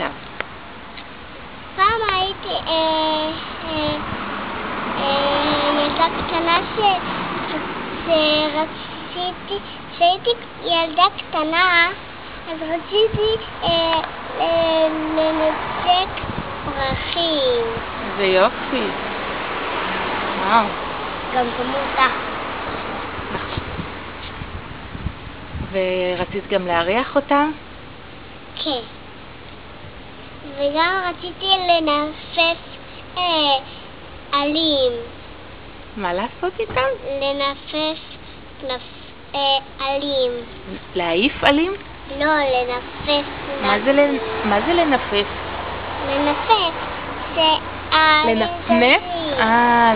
עכשיו? פעם הייתי ילדה קטנה כשהייתי ילדה קטנה, אז רציתי לנצק פרחים. זה יופי. וואו. גם כמותה. ורצית גם להריח אותם? כן. וגם רציתי לנפף עלים. מה לעשות איתם? לנפף עלים. להעיף עלים? לא, לנפף. מה זה לנפף? לנפף זה לנפנף?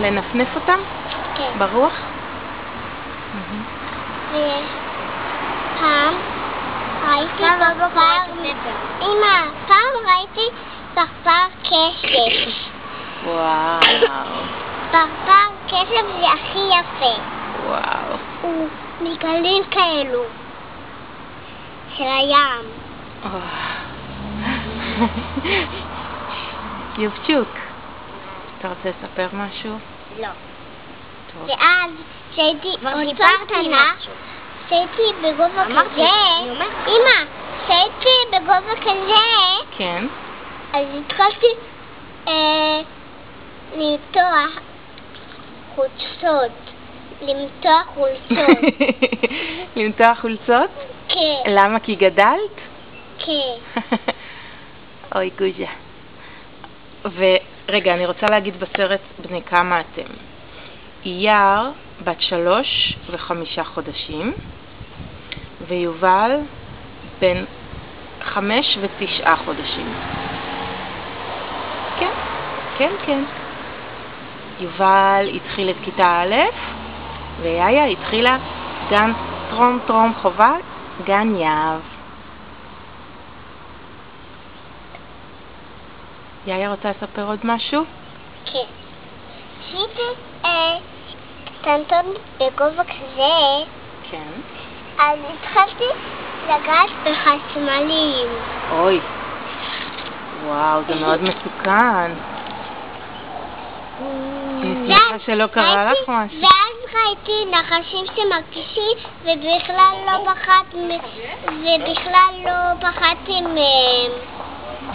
לנפנף אותם? כן. ברוח? ופעם ראיתי פעם ראיתי פרפר כסף. וואו. פרפר כסף זה הכי יפה. וואו. הוא מגלים כאלו של הים. יובצ'וק, אתה רוצה לספר משהו? לא. טוב. ואז כשהייתי קטנה, כשהייתי בגובה כזה, אמא, כשהייתי בגובה כזה, כן. אז התחלתי למתוח חולצות. למתוח חולצות? כן. למה? כי גדלת? כן. אוי גוז'ה. ורגע, אני רוצה להגיד בסרט בני כמה אתם. אייר בת 3 ו5 חודשים, ויובל בן 5 ו9 חודשים. כן, כן, כן. יובל התחיל את כיתה א', ויאיה התחילה גן טרום חובה, גן יהב. יאיה רוצה לספר עוד משהו? כן. כשהייתי קטנטון בגובה כזה, כן. אז התחלתי לגעת בחשמלים. אוי. וואו, זה מאוד מסוכן. אני שמחה שלא קרה לך משהו. ואז ראיתי נחשים שמרגישים, ובכלל לא פחדתי מהם.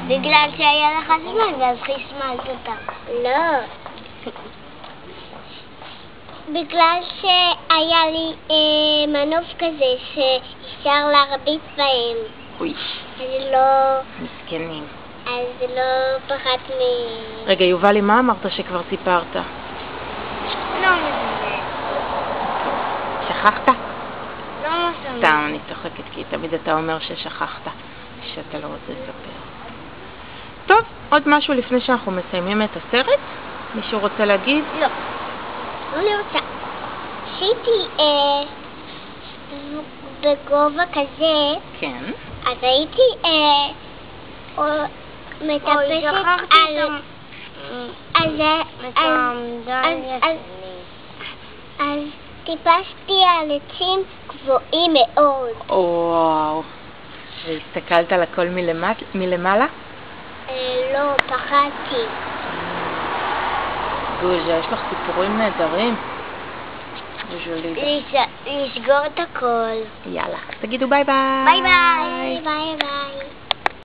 בגלל שהיה לך חשמל, ואז חשמלת אותם. לא. בגלל שהיה לי מנוף כזה שאפשר להרביץ בהם. אוי. אז לא... מסכנים. אז לא פחד רגע, יובלי, מה אמרת שכבר סיפרת? לא מזה. שכחת? לא משהו. סתם, אני צוחקת, כי תמיד אתה אומר ששכחת, שאתה לא רוצה לספר. טוב, עוד משהו לפני שאנחנו מסיימים את הסרט? מישהו רוצה להגיד? לא. אני רוצה. כשהייתי בגובה כזה, כן. אז הייתי מטפסת אז טיפסתי על עצים גבוהים מאוד. וואו. והסתכלת על הכל מלמעלה? לא, פחדתי. גוז'ה, יש לך סיפורים נהדרים. לסגור את הכל. יאללה, תגידו ביי ביי. ביי ביי. ביי ביי.